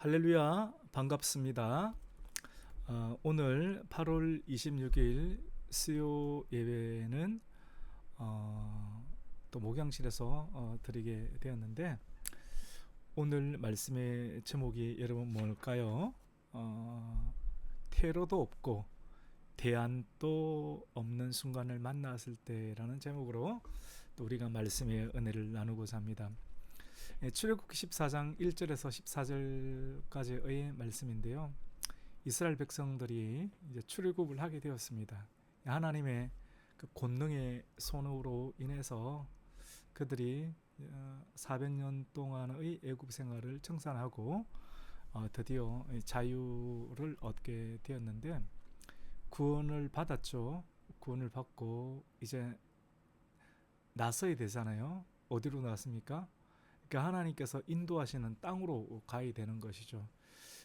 할렐루야, 반갑습니다. 오늘 8월 26일 수요 예배는 또 목양실에서 드리게 되었는데, 오늘 말씀의 제목이 여러분 뭘까요? 테러도 없고 대안도 없는 순간을 만났을 때라는 제목으로 또 우리가 말씀의 은혜를 나누고자 합니다. 출애굽기 14장 1절에서 14절까지의 말씀인데요. 이스라엘 백성들이 이제 출애굽을 하게 되었습니다. 하나님의 그 권능의 손으로 인해서 그들이 400년 동안의 애굽 생활을 청산하고 드디어 자유를 얻게 되었는데, 구원을 받았죠. 구원을 받고 이제 나서야 되잖아요. 어디로 나섭니까? 그러니까 하나님께서 인도하시는 땅으로 가야 되는 것이죠.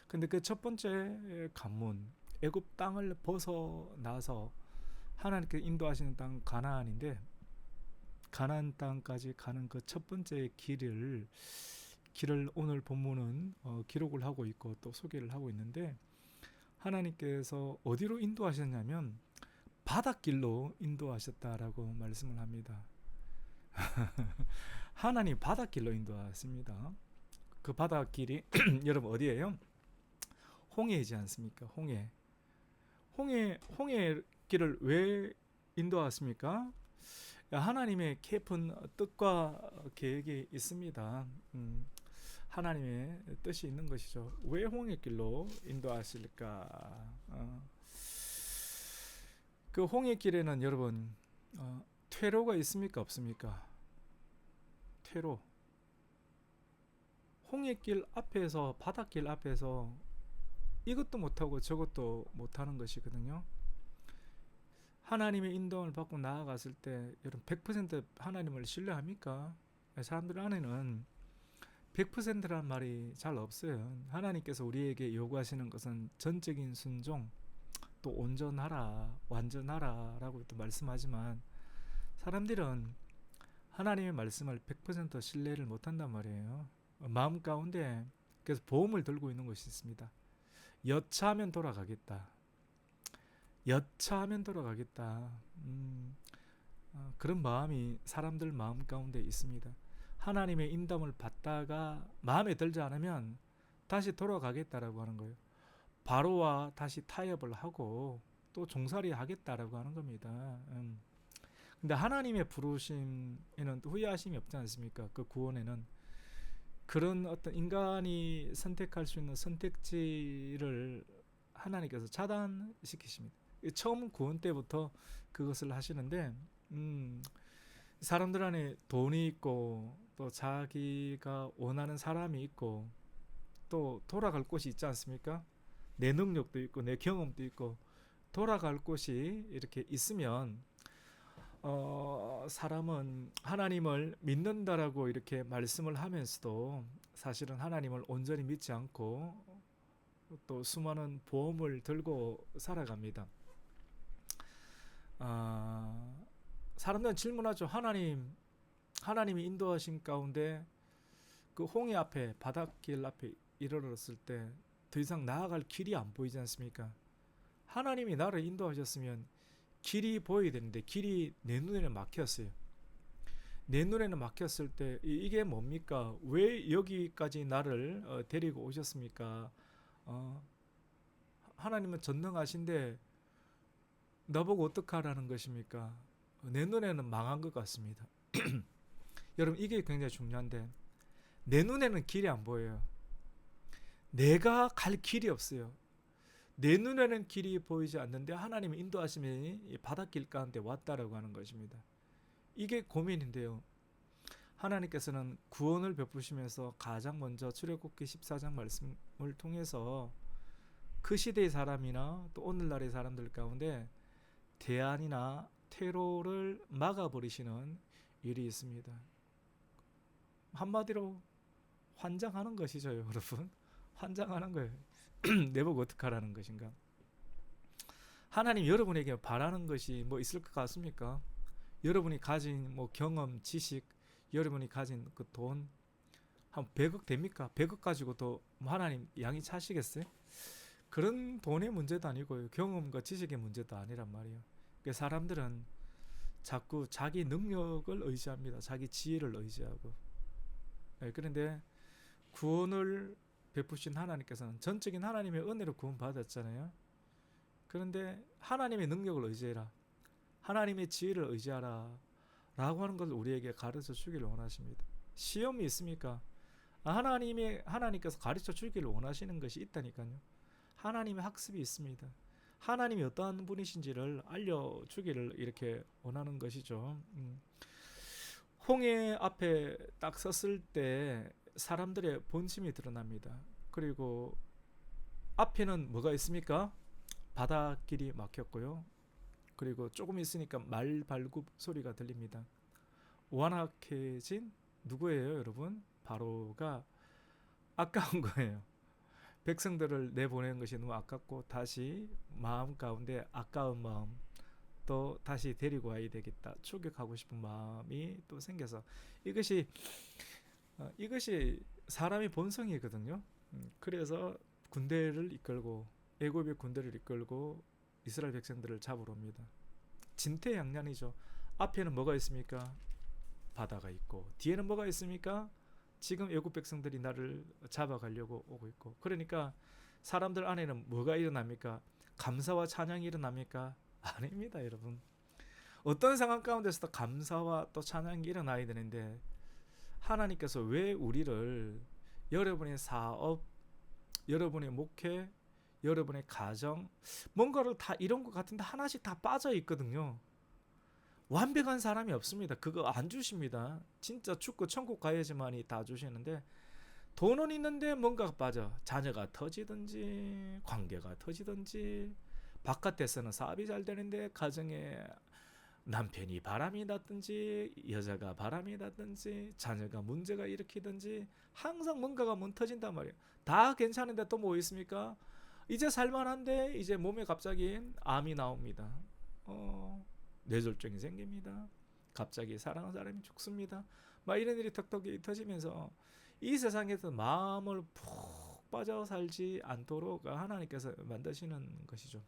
근데 그 첫 번째 관문, 애굽 땅을 벗어나서 하나님께서 인도하시는 땅 가나안인데, 가나안 땅까지 가는 그 첫 번째 길을 오늘 본문은 기록을 하고 있고 또 소개를 하고 있는데, 하나님께서 어디로 인도하셨냐면 바닷길로 인도하셨다라고 말씀을 합니다. 하나님 바닷길로 인도하십니다. 그 바닷길이 여러분 어디예요? 홍해이지 않습니까? 홍해 길을 왜 인도하십니까? 하나님의 깊은 뜻과 계획이 있습니다. 하나님의 뜻이 있는 것이죠. 왜 홍해길로 인도하실까? 그 홍해길에는 여러분 퇴로가 있습니까? 없습니까? 퇴로. 홍해길 앞에서, 바닷길 앞에서 이것도 못하고 저것도 못하는 것이거든요. 하나님의 인도를 받고 나아갔을 때 여러분 100% 하나님을 신뢰합니까? 사람들 안에는 100%란 말이 잘 없어요. 하나님께서 우리에게 요구하시는 것은 전적인 순종, 또 온전하라, 완전하라 라고 또 말씀하지만, 사람들은 하나님의 말씀을 100% 신뢰를 못한단 말이에요. 마음 가운데 그래서 보험을 들고 있는 것이 있습니다. 여차하면 돌아가겠다. 여차하면 돌아가겠다. 그런 마음이 사람들 마음 가운데 있습니다. 하나님의 인도를 받다가 마음에 들지 않으면 다시 돌아가겠다라고 하는 거예요. 바로와 다시 타협을 하고 또 종살이 하겠다라고 하는 겁니다. 근데 하나님의 부르심에는 후회하심이 없지 않습니까? 그 구원에는 그런 어떤 인간이 선택할 수 있는 선택지를 하나님께서 차단시키십니다. 처음 구원 때부터 그것을 하시는데, 사람들 안에 돈이 있고 또 자기가 원하는 사람이 있고 또 돌아갈 곳이 있지 않습니까? 내 능력도 있고 내 경험도 있고 돌아갈 곳이 이렇게 있으면 사람은 하나님을 믿는다라고 이렇게 말씀을 하면서도 사실은 하나님을 온전히 믿지 않고 또 수많은 보험을 들고 살아갑니다. 사람들은 질문하죠. 하나님이 인도하신 가운데 그 홍해 앞에, 바닷길 앞에 이르렀을 때 더 이상 나아갈 길이 안 보이지 않습니까? 하나님이 나를 인도하셨으면 길이 보여야 되는데 길이 내 눈에는 막혔어요. 내 눈에는 막혔을 때 이게 뭡니까? 왜 여기까지 나를 데리고 오셨습니까? 하나님은 전능하신데 나보고 어떡하라는 것입니까? 내 눈에는 망한 것 같습니다. 여러분 이게 굉장히 중요한데, 내 눈에는 길이 안 보여요. 내가 갈 길이 없어요. 내 눈에는 길이 보이지 않는데 하나님의 인도하심이 바닷길 가운데 왔다라고 하는 것입니다. 이게 고민인데요. 하나님께서는 구원을 베푸시면서 가장 먼저 출애굽기 14장 말씀을 통해서 그 시대의 사람이나 또 오늘날의 사람들 가운데 대안이나 퇴로를 막아버리시는 일이 있습니다. 한마디로 환장하는 것이죠, 여러분. 환장하는 거예요. 내보고 어떡하라는 것인가? 하나님 여러분에게 바라는 것이 뭐 있을 것 같습니까? 여러분이 가진 뭐 경험, 지식, 여러분이 가진 그 돈, 한 100억 됩니까? 100억 가지고도 하나님 양이 차시겠어요? 그런 돈의 문제도 아니고요. 경험과 지식의 문제도 아니란 말이에요. 그러니까 사람들은 자꾸 자기 능력을 의지합니다. 자기 지혜를 의지하고. 예, 그런데 구원을 베푸신 하나님께서는 전적인 하나님의 은혜로 구원 받았잖아요. 그런데 하나님의 능력을 의지해라, 하나님의 지혜를 의지하라 라고 하는 것을 우리에게 가르쳐 주기를 원하십니다. 시험이 있습니까? 하나님께서 가르쳐 주기를 원하시는 것이 있다니까요. 하나님의 학습이 있습니다. 하나님이 어떠한 분이신지를 알려주기를 이렇게 원하는 것이죠. 홍해 앞에 딱 섰을 때 사람들의 본심이 드러납니다. 그리고 앞에는 뭐가 있습니까? 바닷길이 막혔고요. 그리고 조금 있으니까 말 발굽 소리가 들립니다. 완악해진 누구예요, 여러분? 바로가 아까운 거예요. 백성들을 내보내는 것이 너무 아깝고 다시 마음 가운데 아까운 마음, 또 다시 데리고 와야 되겠다, 추격하고 싶은 마음이 또 생겨서 이것이 사람의 본성이거든요. 그래서 군대를 이끌고, 애굽의 군대를 이끌고 이스라엘 백성들을 잡으러 옵니다. 진퇴양난이죠. 앞에는 뭐가 있습니까? 바다가 있고, 뒤에는 뭐가 있습니까? 지금 애굽 백성들이 나를 잡아가려고 오고 있고. 그러니까 사람들 안에는 뭐가 일어납니까? 감사와 찬양이 일어납니까? 아닙니다, 여러분. 어떤 상황 가운데서도 감사와 또 찬양이 일어나야 되는데, 하나님께서 왜 우리를 여러분의 사업, 여러분의 목회, 여러분의 가정, 뭔가를 다 이런 것 같은데 하나씩 다 빠져 있거든요. 완벽한 사람이 없습니다. 그거 안 주십니다. 진짜 죽고 천국 가야지만이 다 주시는데, 돈은 있는데 뭔가가 빠져. 자녀가 터지든지 관계가 터지든지, 바깥에서는 사업이 잘 되는데 가정에 남편이 바람이 났든지, 여자가 바람이 났든지, 자녀가 문제가 일으키든지, 항상 뭔가가 터진단 말이에요. 다 괜찮은데 또 뭐 있습니까? 이제 살만한데 이제 몸에 갑자기 암이 나옵니다. 뇌졸중이 생깁니다. 갑자기 사랑하는 사람이 죽습니다. 막 이런 일이 턱턱이 터지면서 이 세상에서 마음을 푹 빠져 살지 않도록 하나님께서 만드시는 것이죠.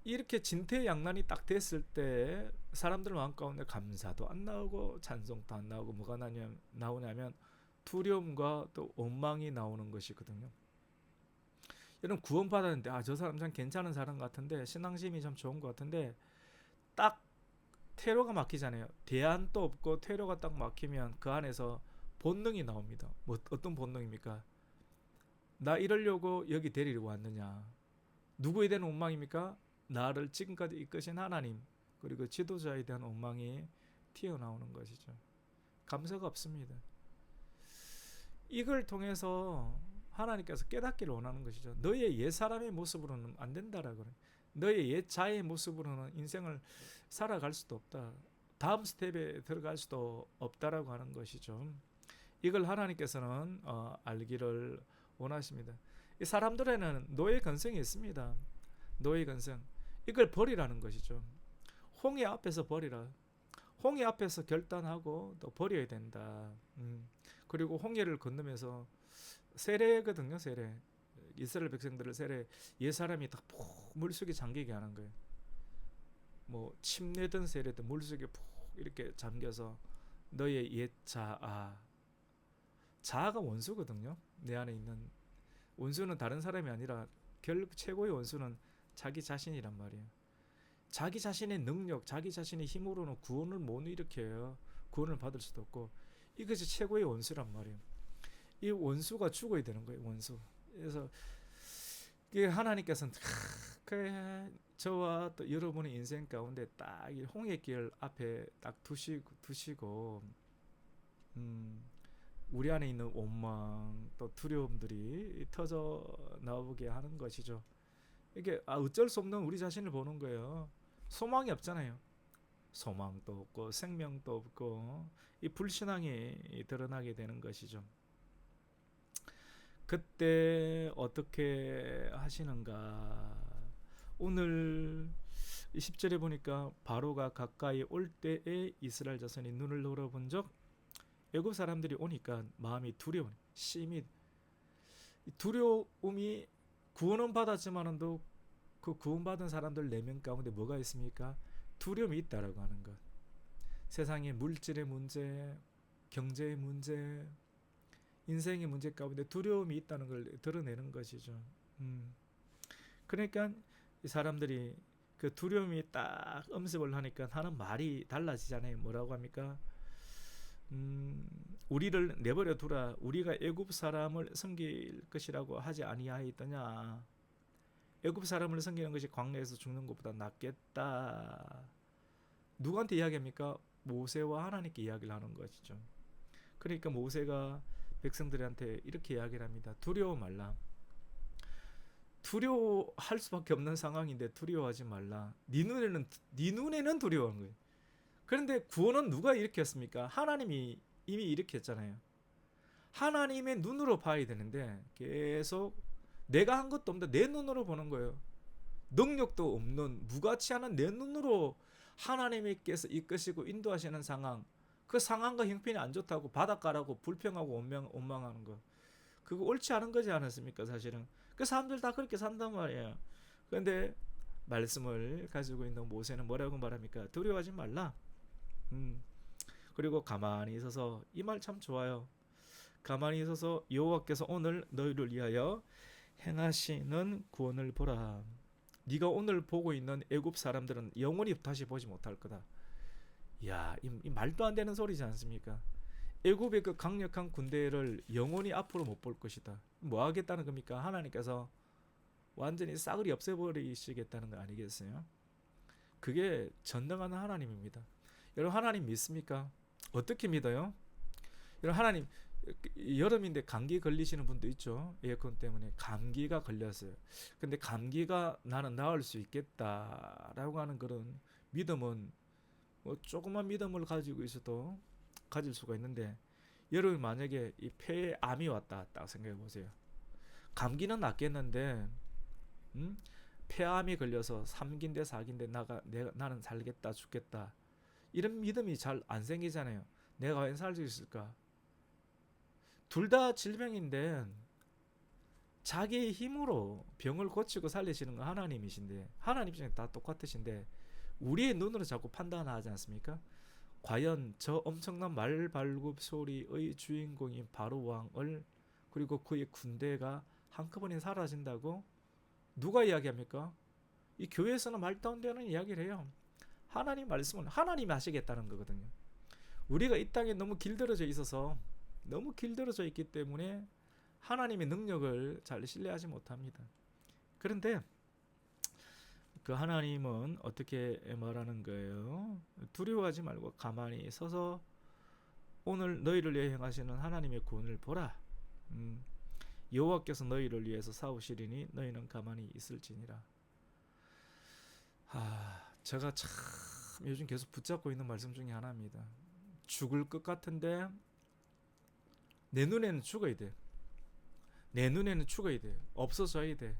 이렇게 진퇴양난이 딱 됐을 때 사람들 마음 가운데 감사도 안 나오고 찬송도 안 나오고 뭐가 나오냐면 두려움과 또 원망이 나오는 것이거든요. 여러분, 구원받았는데 저 사람 참 괜찮은 사람 같은데, 신앙심이 참 좋은 것 같은데, 딱 퇴로가 막히잖아요. 대안도 없고 퇴로가 딱 막히면 그 안에서 본능이 나옵니다. 어떤 본능입니까? 나 이러려고 여기 데리러 왔느냐? 누구에 대한 원망입니까? 나를 지금까지 이끄신 하나님, 그리고 지도자에 대한 원망이 튀어나오는 것이죠. 감사가 없습니다. 이걸 통해서 하나님께서 깨닫기를 원하는 것이죠. 너의 옛사람의 모습으로는 안 된다라고. 너의 옛 자의 모습으로는 인생을 살아갈 수도 없다. 다음 스텝에 들어갈 수도 없다라고 하는 것이죠. 이걸 하나님께서는 알기를 원하십니다. 이 사람들에는 노예 근성이 있습니다. 노예 근성. 이걸 버리라는 것이죠. 홍해 앞에서 버리라. 홍해 앞에서 결단하고 또 버려야 된다. 그리고 홍해를 건너면서 세례거든요. 세례. 이스라엘 백성들을 세례. 옛사람이 다 푹 물속에 잠기게 하는 거예요. 뭐 침례든 세례든 물속에 푹 이렇게 잠겨서 너의 옛 자아. 자아가 원수거든요. 내 안에 있는 원수는 다른 사람이 아니라 결국 최고의 원수는 자기 자신이란 말이에요. 자기 자신의 능력, 자기 자신의 힘으로는 구원을 못 일으켜요. 구원을 받을 수도 없고, 이것이 최고의 원수란 말이에요. 이 원수가 죽어야 되는 거예요. 원수. 그래서 하나님께서는 저와 또 여러분의 인생 가운데 딱 이 홍해길 앞에 딱 두시고 우리 안에 있는 원망 또 두려움들이 터져 나오게 하는 것이죠. 이게 어쩔 수 없는 우리 자신을 보는 거예요. 소망이 없잖아요. 소망도 없고 생명도 없고 이 불신앙이 드러나게 되는 것이죠. 그때 어떻게 하시는가? 오늘 10절에 보니까 바로가 가까이 올 때에 이스라엘 자손이 눈을 돌아본 적 애굽 사람들이 오니까 마음이 두려운 심히 두려움이 구원은 받았지만은도 그 구원받은 사람들 4명 가운데 뭐가 있습니까? 두려움이 있다라고 하는 것. 세상의 물질의 문제, 경제의 문제, 인생의 문제 가운데 두려움이 있다는 걸 드러내는 것이죠. 그러니까 이 사람들이 그 두려움이 딱 엄습을 하니까 하는 말이 달라지잖아요. 뭐라고 합니까? 우리를 내버려 두라. 우리가 애굽 사람을 섬길 것이라고 하지 아니하였더냐. 애굽 사람을 섬기는 것이 광야에서 죽는 것보다 낫겠다. 누구한테 이야기합니까? 모세와 하나님께 이야기를 하는 것이죠. 그러니까 모세가 백성들한테 이렇게 이야기를 합니다. 두려워 말라. 두려워할 수밖에 없는 상황인데 두려워하지 말라. 네 눈에는 두려워하는 거예요. 그런데 구원은 누가 일으켰습니까? 하나님이 이미 일으켰잖아요. 하나님의 눈으로 봐야 되는데 계속 내가 한 것도 없는데 내 눈으로 보는 거예요. 능력도 없는 무가치하는 내 눈으로 하나님께서 이끄시고 인도하시는 상황, 그 상황과 형편이 안 좋다고 바닷가라고 불평하고 원망하는 거, 그거 옳지 않은 거지 않았습니까? 사실은 그 사람들 다 그렇게 산단 말이에요. 그런데 말씀을 가지고 있는 모세는 뭐라고 말합니까? 두려워하지 말라. 그리고 가만히 있어서, 이 말 참 좋아요. 가만히 있어서 여호와께서 오늘 너희를 위하여 행하시는 구원을 보라. 네가 오늘 보고 있는 애굽 사람들은 영원히 다시 보지 못할 거다. 이야, 이 말도 안 되는 소리지 않습니까? 애굽의 그 강력한 군대를 영원히 앞으로 못 볼 것이다. 뭐 하겠다는 겁니까? 하나님께서 완전히 싸그리 없애버리시겠다는 거 아니겠어요? 그게 전능한 하나님입니다. 여러분, 하나님 믿습니까? 어떻게 믿어요? 여러분, 하나님, 여름인데 감기 걸리시는 분도 있죠. 에어컨 때문에 감기가 걸렸어요. 근데 감기가 나는 나을 수 있겠다라고 하는 그런 믿음은 뭐 조그만 믿음을 가지고 있어도 가질 수가 있는데, 여러분 만약에 이 폐에 암이 왔다 딱 생각해 보세요. 감기는 낫겠는데 폐암이 걸려서 3기인데 4기인데 나는 살겠다 죽겠다, 이런 믿음이 잘 안 생기잖아요. 내가 과연 살 수 있을까? 둘 다 질병인데 자기의 힘으로 병을 고치고 살리시는 건 하나님이신데, 하나님 중에 다 똑같으신데 우리의 눈으로 자꾸 판단하지 않습니까? 과연 저 엄청난 말발굽 소리의 주인공인 바로 왕을, 그리고 그의 군대가 한꺼번에 사라진다고 누가 이야기합니까? 이 교회에서는 말도 안 되는 이야기를 해요. 하나님 말씀은 하나님이 하시겠다는 거거든요. 우리가 이 땅에 너무 길들여져 있어서, 너무 길들여져 있기 때문에 하나님의 능력을 잘 신뢰하지 못합니다. 그런데 그 하나님은 어떻게 말하는 거예요? 두려워하지 말고 가만히 서서 오늘 너희를 위해 행하시는 하나님의 구원을 보라. 여호와께서 너희를 위해서 싸우시리니 너희는 가만히 있을지니라. 제가 참 요즘 계속 붙잡고 있는 말씀 중에 하나입니다. 죽을 것 같은데 내 눈에는 죽어야 돼. 내 눈에는 죽어야 돼. 없어져야 돼.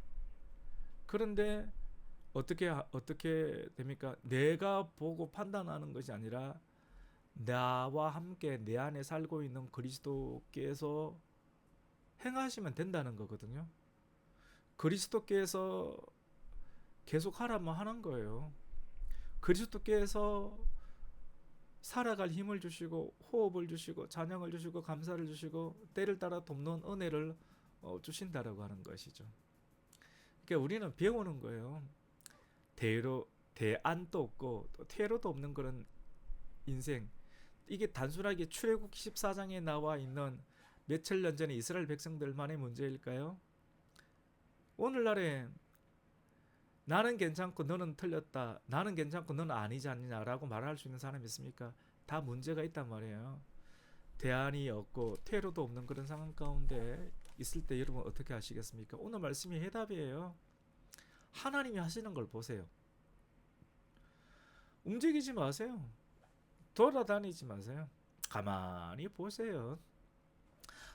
그런데 어떻게 됩니까? 내가 보고 판단하는 것이 아니라 나와 함께 내 안에 살고 있는 그리스도께서 행하시면 된다는 거거든요. 그리스도께서 계속 하라면 하는 거예요. 그리스도께서 살아갈 힘을 주시고 호흡을 주시고 찬양을 주시고 감사를 주시고 때를 따라 돕는 은혜를 주신다라고 하는 것이죠. 그러니까 우리는 배우는 거예요. 대안도 없고 또 퇴로도 없는 그런 인생. 이게 단순하게 출애굽 14장에 나와 있는 몇천 년 전에 이스라엘 백성들만의 문제일까요? 오늘날에 나는 괜찮고 너는 틀렸다, 나는 괜찮고 너는 아니지 않느냐라고 말할 수 있는 사람이 있습니까? 다 문제가 있단 말이에요. 대안이 없고 퇴로도 없는 그런 상황 가운데 있을 때 여러분 어떻게 하시겠습니까? 오늘 말씀이 해답이에요. 하나님이 하시는 걸 보세요. 움직이지 마세요. 돌아다니지 마세요. 가만히 보세요.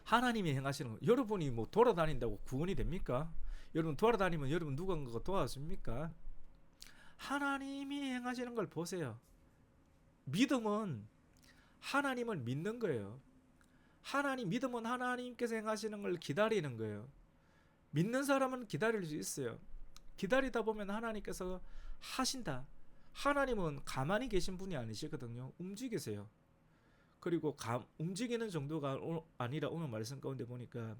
하나님이 행하시는 거. 여러분이 뭐 돌아다닌다고 구원이 됩니까? 여러분 돌아다니면 여러분 누군가가 도와줍니까? 하나님이 행하시는 걸 보세요. 믿음은 하나님을 믿는 거예요. 하나님 믿음은 하나님께서 행하시는 걸 기다리는 거예요. 믿는 사람은 기다릴 수 있어요. 기다리다 보면 하나님께서 하신다. 하나님은 가만히 계신 분이 아니시거든요. 움직이세요. 그리고 움직이는 정도가 아니라 오늘 말씀 가운데 보니까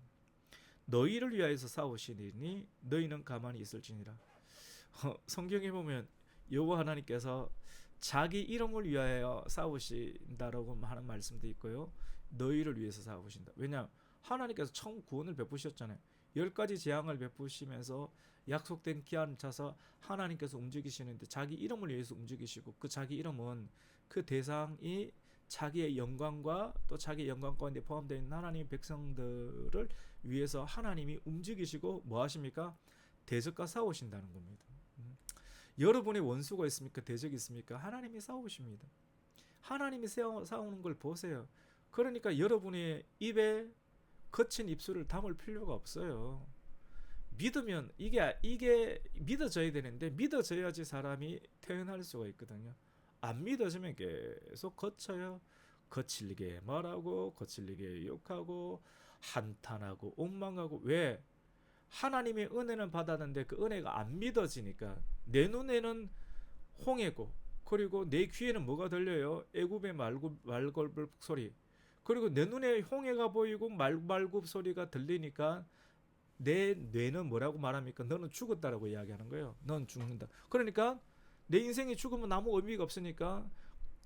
너희를 위하여서 싸우시니 너희는 가만히 있을지니라. 성경에 보면 여호와 하나님께서 자기 이름을 위하여 싸우신다라고 하는 말씀도 있고요. 너희를 위해서 싸우신다. 왜냐? 하나님께서 처음 구원을 베푸셨잖아요. 10가지 재앙을 베푸시면서 약속된 기한을 차서 하나님께서 움직이시는데 자기 이름을 위해서 움직이시고 그 자기 이름은 그 대상이 자기의 영광과 또 자기의 영광 가운데 포함되어 있는 하나님의 백성들을 위해서 하나님이 움직이시고 뭐 하십니까? 대적과 싸우신다는 겁니다. 여러분의 원수가 있습니까? 대적이 있습니까? 하나님이 싸우십니다. 하나님이 싸우는 걸 보세요. 그러니까 여러분의 입에 거친 입술을 담을 필요가 없어요. 믿으면 이게 믿어져야 되는데 믿어져야지 사람이 태어날 수가 있거든요. 안 믿어지면 계속 거쳐요. 거칠게 말하고 거칠게 욕하고 한탄하고 원망하고. 왜? 하나님의 은혜는 받았는데 그 은혜가 안 믿어지니까. 내 눈에는 홍해고 그리고 내 귀에는 뭐가 들려요? 애굽의 말걸불 소리. 그리고 내 눈에 홍해가 보이고 말굽 소리가 들리니까 내 뇌는 뭐라고 말합니까? 너는 죽었다라고 이야기하는 거예요. 넌 죽는다. 그러니까 내 인생이 죽으면 아무 의미가 없으니까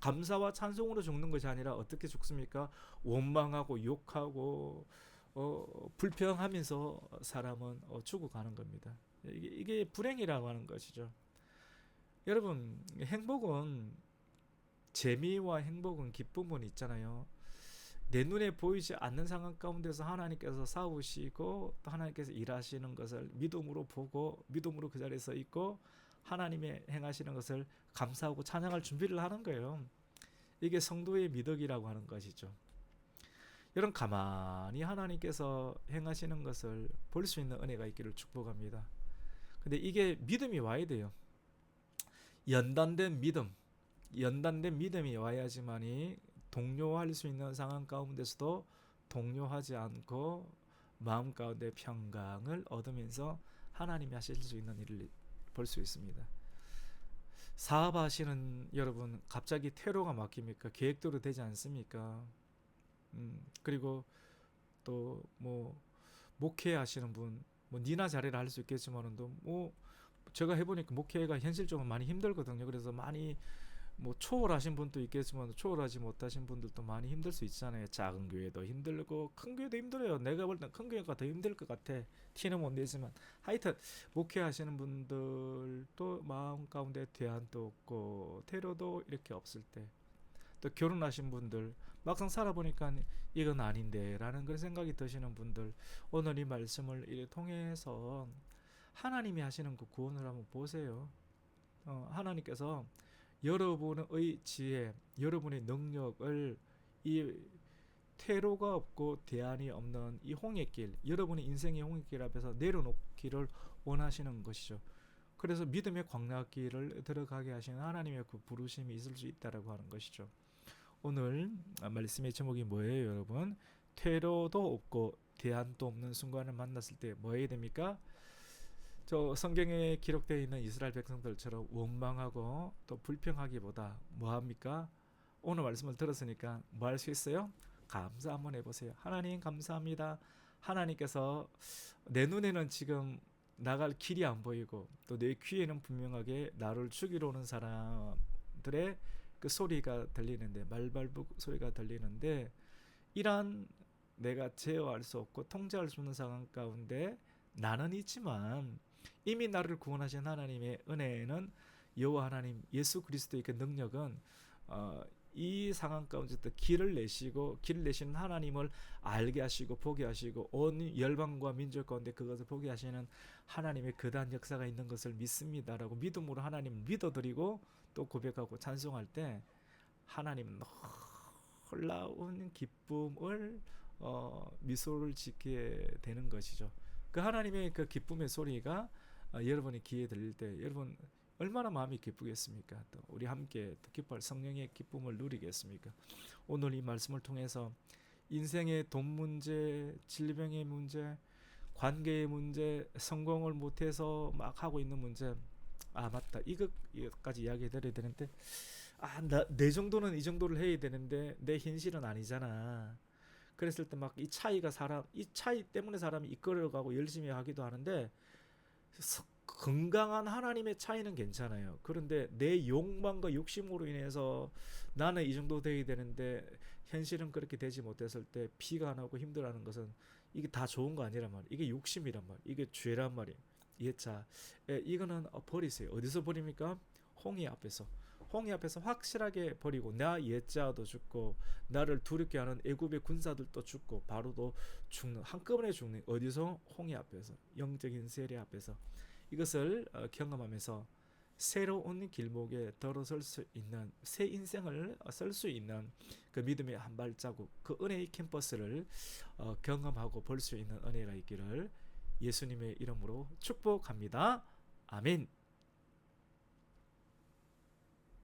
감사와 찬송으로 죽는 것이 아니라 어떻게 죽습니까? 원망하고 욕하고 불평하면서 사람은 죽어가는 겁니다. 이게 불행이라고 하는 것이죠. 여러분, 행복은 재미와 행복은 기쁨은 있잖아요. 내 눈에 보이지 않는 상황 가운데서 하나님께서 싸우시고 또 하나님께서 일하시는 것을 믿음으로 보고 믿음으로 그 자리에 서 있고 하나님의 행하시는 것을 감사하고 찬양할 준비를 하는 거예요. 이게 성도의 미덕이라고 하는 것이죠. 여러분, 가만히 하나님께서 행하시는 것을 볼 수 있는 은혜가 있기를 축복합니다. 근데 이게 믿음이 와야 돼요. 연단된 믿음이 와야지만이 동요할 수 있는 상황 가운데서도 동요하지 않고 마음 가운데 평강을 얻으면서 하나님이 하실 수 있는 일을 볼 수 있습니다. 사업하시는 여러분, 갑자기 퇴로가 막힙니까? 계획대로 되지 않습니까? 그리고 또 뭐 목회하시는 분, 뭐 니나 잘해라 할 수 있겠지만은 뭐 제가 해보니까 목회가 현실적으로 많이 힘들거든요. 그래서 많이 뭐 초월하신 분도 있겠지만 초월하지 못하신 분들도 많이 힘들 수 있잖아요. 작은 교회도 힘들고 큰 교회도 힘들어요. 내가 볼 땐 큰 교회가 더 힘들 것 같아. 티는 못 내지만 하여튼 목회하시는 분들도 마음 가운데 대안도 없고 태로도 이렇게 없을 때, 또 결혼하신 분들 막상 살아보니까 이건 아닌데 라는 그런 생각이 드시는 분들, 오늘 이 말씀을 통해서 하나님이 하시는 그 구원을 한번 보세요. 하나님께서 여러분의 지혜, 여러분의 능력을 이 퇴로가 없고 대안이 없는 이 홍해길, 여러분의 인생의 홍해길 앞에서 내려놓기를 원하시는 것이죠. 그래서 믿음의 광야길을 들어가게 하시는 하나님의 그 부르심이 있을 수 있다라고 하는 것이죠. 오늘 말씀의 제목이 뭐예요, 여러분? 퇴로도 없고 대안도 없는 순간을 만났을 때 뭐 해야 됩니까? 저 성경에 기록되어 있는 이스라엘 백성들처럼 원망하고 또 불평하기보다 뭐 합니까? 오늘 말씀을 들었으니까 뭐 할 수 있어요? 감사 한번 해보세요. 하나님 감사합니다. 하나님께서 내 눈에는 지금 나갈 길이 안 보이고 또 내 귀에는 분명하게 나를 죽이러 오는 사람들의 그 소리가 들리는데, 말발굽 소리가 들리는데, 이란 내가 제어할 수 없고 통제할 수 없는 상황 가운데 나는 있지만 이미 나를 구원하신 하나님의 은혜는, 여호와 하나님 예수 그리스도의 그 능력은 이 상황 가운데서 길을 내시는 하나님을 알게 하시고 보게 하시고 온 열방과 민족 가운데 그것을 보게 하시는 하나님의 거대한 역사가 있는 것을 믿습니다라고 믿음으로 하나님을 믿어드리고 또 고백하고 찬송할 때 하나님은 놀라운 기쁨을 미소를 짓게 되는 것이죠. 그 하나님의 그 기쁨의 소리가 여러분의 귀에 들릴 때 여러분 얼마나 마음이 기쁘겠습니까? 또 우리 함께 또 기뻐할 성령의 기쁨을 누리겠습니까? 오늘 이 말씀을 통해서 인생의 돈 문제, 질병의 문제, 관계의 문제, 성공을 못해서 막 하고 있는 문제. 아 맞다, 이것까지 이야기 드려야 되는데, 내 정도는 이 정도를 해야 되는데 내 현실은 아니잖아. 그랬을 때 막 이 차이 때문에 사람이 이끌어가고 열심히 하기도 하는데, 건강한 하나님의 차이는 괜찮아요. 그런데 내 욕망과 욕심으로 인해서 나는 이 정도 돼야 되는데 현실은 그렇게 되지 못했을 때 피가 나고 힘들어하는 것은, 이게 다 좋은 거 아니란 말이야. 이게 욕심이란 말이야. 이게 죄란 말이야. 예차. 이거는 버리세요. 어디서 버립니까? 홍해 앞에서. 홍해 앞에서 확실하게 버리고, 나 예자도 죽고 나를 두렵게 하는 애굽의 군사들도 죽고 바로도 죽는, 한꺼번에 죽는. 어디서? 홍해 앞에서, 영적인 세례 앞에서. 이것을 경험하면서 새로운 길목에 들어설 수 있는, 새 인생을 설 수 있는 그 믿음의 한 발자국, 그 은혜의 캠퍼스를 경험하고 볼 수 있는 은혜가 있기를 예수님의 이름으로 축복합니다. 아멘.